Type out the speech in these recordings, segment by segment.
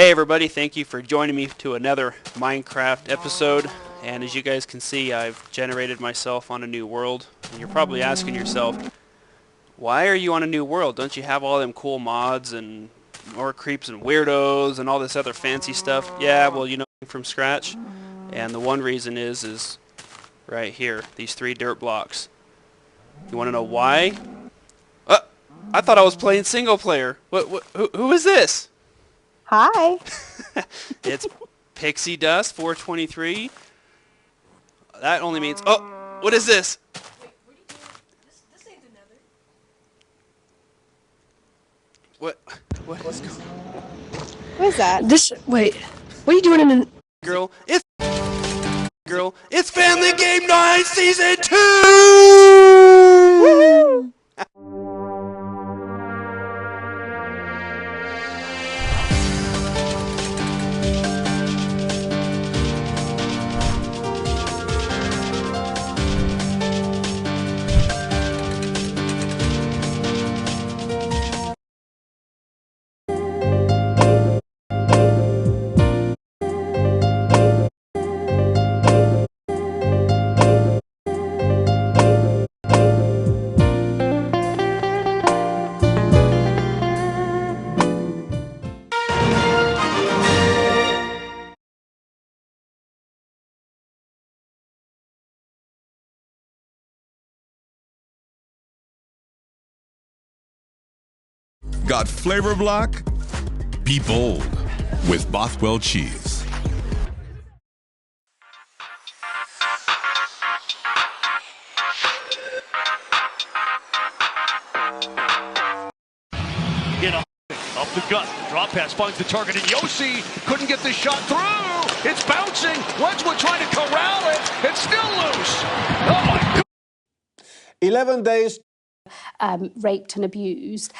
Hey everybody, thank you for joining me to another Minecraft episode. And as you guys can see, I've generated myself on a new world. And you're probably asking yourself, why are you on a new world? Don't you have all them cool mods and more creeps and weirdos and all this other fancy stuff? Yeah, well, you know, from scratch. And the one reason is right here, these 3 dirt blocks. You want to know why? I thought I was playing single player. Who is this? Hi. It's Pixie Dust 423. That only means... Oh! What is this? Wait, where do you go? This ain't the nether. What is going on? What is that? Wait. What are you doing in the... Girl, it's Family Game Night Season 2! Woo! Got flavor block? Be bold with Bothwell cheese. Hit up the gut. Drop pass finds the target, and Yossi couldn't get the shot through. It's bouncing. Wedgwood trying to corral it. It's still loose. Oh my God. 11 days. Raped and abused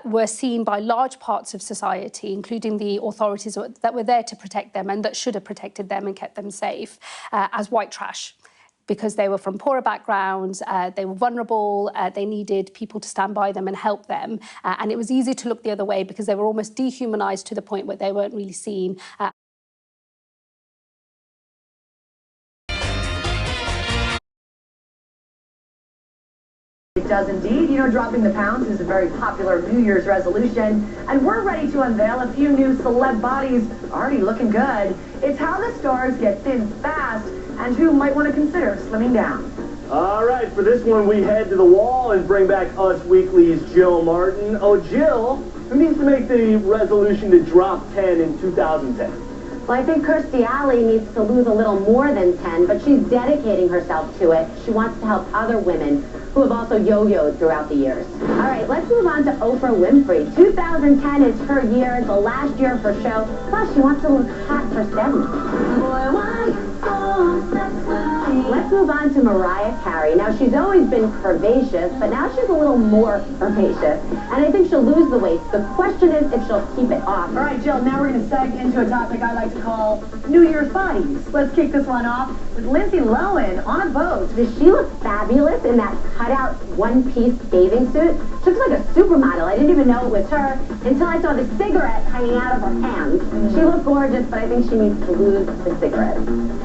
were seen by large parts of society, including the authorities that were there to protect them and that should have protected them and kept them safe, as white trash, because they were from poorer backgrounds, they were vulnerable, they needed people to stand by them and help them, and it was easy to look the other way because they were almost dehumanized to the point where they weren't really seen. It does indeed. You know, dropping the pounds is a very popular New Year's resolution, and we're ready to unveil a few new celeb bodies already looking good. It's how the stars get thin fast and who might want to consider slimming down. All right, for this one, we head to the wall and bring back Us Weekly's Jill Martin. Oh, Jill, who needs to make the resolution to drop 10 in 2010? Well, I think Kirstie Alley needs to lose a little more than 10, but she's dedicating herself to it. She wants to help other women who have also yo-yoed throughout the years. All right, let's move on to Oprah Winfrey. 2010 is her year, the last year of her show. Plus, she wants to look hot for 70. Let's move on to Mariah Carey. Now, she's always been curvaceous, but now she's a little more herbaceous. And I think she'll lose the weight. The question is if she'll keep it off. All right, Jill, now we're going to seg into a topic I like to call New Year's bodies. Let's kick this one off with Lindsay Lohan on a boat. Does she look fabulous in that cutout one-piece bathing suit? She looks like a supermodel. I didn't even know it was her until I saw the cigarette hanging out of her hands. She looked gorgeous, but I think she needs to lose the cigarette.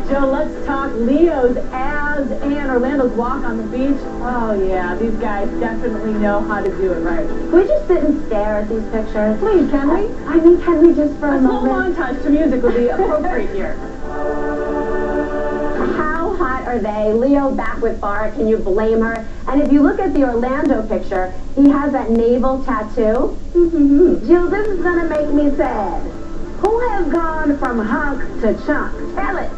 Jill, let's talk Leo's abs and Orlando's walk on the beach. Oh, yeah, these guys definitely know how to do it right. Can we just sit and stare at these pictures? Please, can we? I mean, can we just for a small moment? montage to music would be appropriate here. How hot are they? Leo back with Bar, can you blame her? And if you look at the Orlando picture, he has that navel tattoo. Jill, this is gonna make me sad. Who has gone from hunk to chunk? Tell it.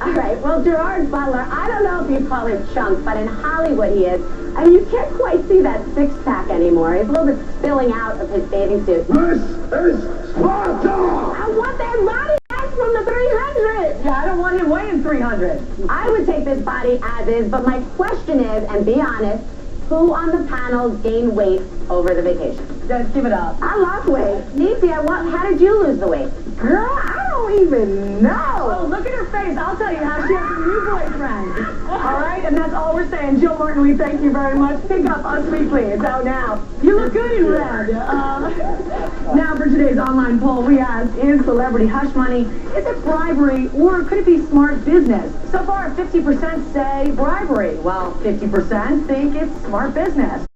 All right, well, Gerard Butler, I don't know if you call him chunk, but in Hollywood he is. I mean, you can't quite see that six-pack anymore. He's a little bit spilling out of his bathing suit. This is Sparta! I want that body back from the 300. Yeah, I don't want him weighing 300. I would take this body as is, but my question is, and be honest, who on the panel gained weight over the vacation? Just give it up. I lost weight. Niecy, how did you lose the weight? Girl, I don't even know. Oh, look at her face. I'll tell you how she has a new boyfriend. All right, and that's all we're saying. Jill Martin, we thank you very much. Pick up Us Weekly. It's out now. You You look good in red. Now for today's online poll, we asked, is celebrity hush money, is it bribery, or could it be smart business? So far, 50% say bribery, while 50% think it's smart business.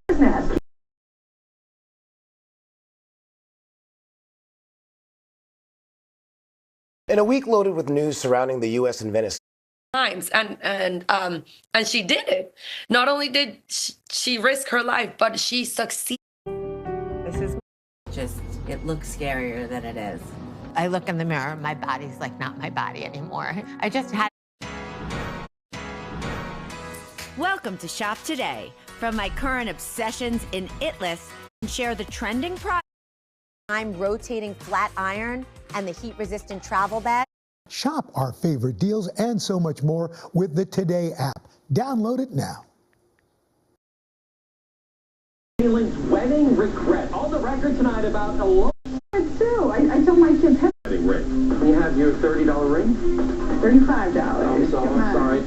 In a week loaded with news surrounding the U.S. and Venezuela. Times and she did it. Not only did she risk her life, but she succeeded. This is just, it looks scarier than it is. I look in the mirror, my body's like not my body anymore. I just had. Welcome to Shop Today. From my current obsessions in It List, share the trending products. I'm rotating flat iron and the heat-resistant travel bag. Shop our favorite deals and so much more with the Today app. Download it now. Feelings, wedding regret. On the record tonight about a low. Too. I told my kids, Wedding ring. Can you have your $30 ring? $35. I'm sorry.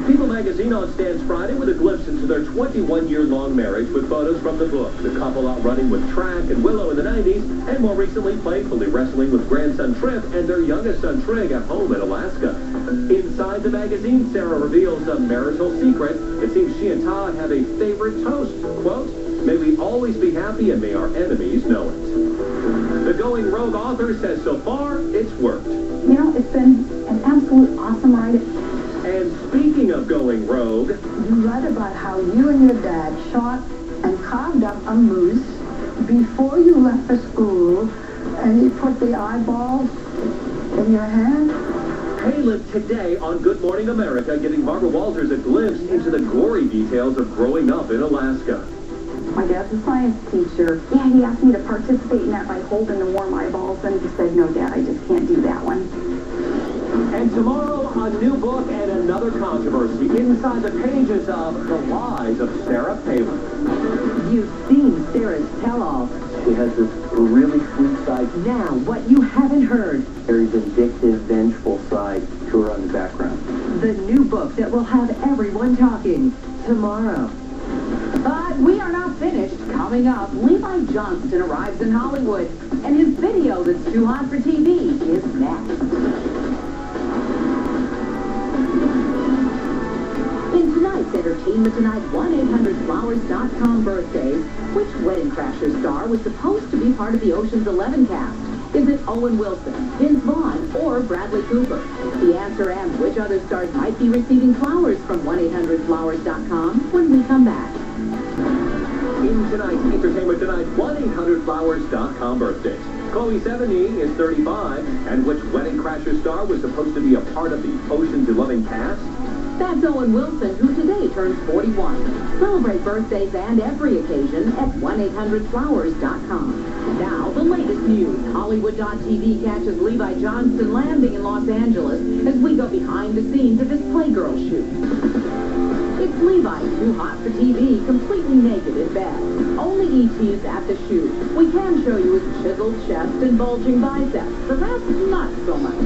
People magazine on stands Friday with a glimpse into their 21-year-long marriage with photos from the book. The couple out running with Track and Willow in the 90s, and more recently playfully wrestling with grandson Trip and their youngest son Trig at home in Alaska. Inside the magazine, Sarah reveals a marital secret. It seems she and Todd have a favorite toast. Quote, may we always be happy and may our enemies know it. The Going Rogue author says so far, it's worked. you know, it's been an absolute awesome ride. And speaking of going rogue, You read about how you and your dad shot and carved up a moose before you left for school, and you put the eyeballs in your hand. Caleb today on Good Morning America, giving Barbara Walters a glimpse into the gory details of growing up in Alaska. My dad's a science teacher. Yeah, he asked me to participate in that by holding the warm eyeballs, and he said, no, Dad, I just can't do that one. And tomorrow, a new book and another controversy inside the pages of The Lies of Sarah Palin. You've seen Sarah's tell-all. She has this really sweet side. Now, what you haven't heard. Very vindictive, vengeful side to her on the background. The new book that will have everyone talking tomorrow. But we are not finished. Coming up, Levi Johnston arrives in Hollywood, and his video that's too hot for TV is next. In tonight's Entertainment Tonight 1-800-Flowers.com birthdays, which Wedding Crashers star was supposed to be part of the Ocean's 11 cast? Is it Owen Wilson, Vince Vaughn, or Bradley Cooper? The answer and which other stars might be receiving flowers from 1-800-Flowers.com when we come back. In tonight's Entertainment Tonight 1-800-Flowers.com birthdays. Chloe Sevigny is 35, and which Wedding Crasher star was supposed to be a part of the Ocean's 11 cast? That's Owen Wilson, who today turns 41. Celebrate birthdays and every occasion at 1-800-Flowers.com. Now, the latest news. Hollywood.tv catches Levi Johnston landing in Los Angeles as we go behind the scenes of his Playgirl shoot. It's Levi, too hot for TV, completely naked in bed. Only ET's at the shoot. We can show you his chiseled chest and bulging biceps. The rest, not so much.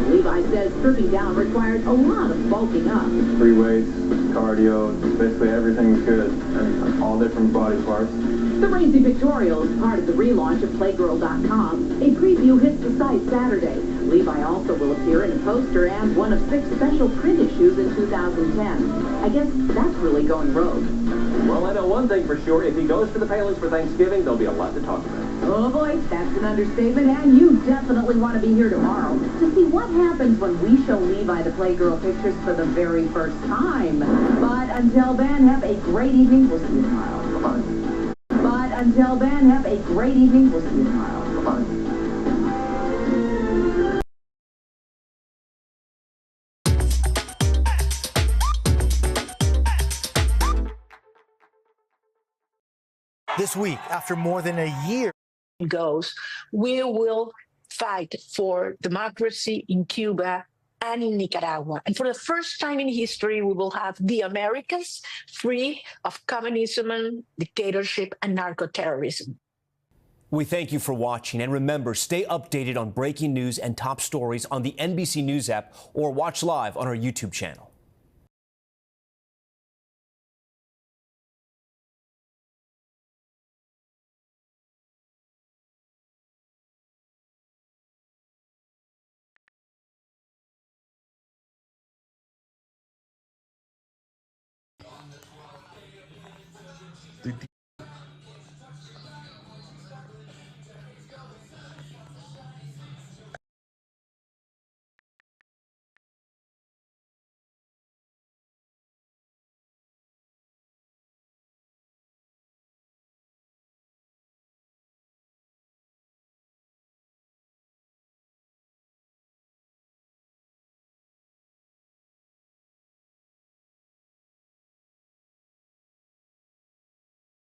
Levi says stripping down required a lot of bulking up. Free weights, cardio, basically everything's good. And all different body parts. The Racy Pictorial is part of the relaunch of Playgirl.com. A preview hits the site Saturday. Levi also will appear in a poster and one of 6 special print issues in 2010. I guess that's really going rogue. Well, I know one thing for sure. If he goes to the Palins for Thanksgiving, there'll be a lot to talk about. Oh boy, that's an understatement, and you definitely want to be here tomorrow to see what happens when we show Levi the Playgirl pictures for the very first time. But until then, have a great evening. We'll see you tomorrow. Bye-bye. But until then, have a great evening. We'll see you tomorrow. Bye-bye. This week, after more than a year goes, we will fight for democracy in Cuba and in Nicaragua. And for the first time in history, we will have the Americas free of communism and dictatorship and narco-terrorism. We thank you for watching, and remember, stay updated on breaking news and top stories on the NBC News app or watch live on our YouTube channel.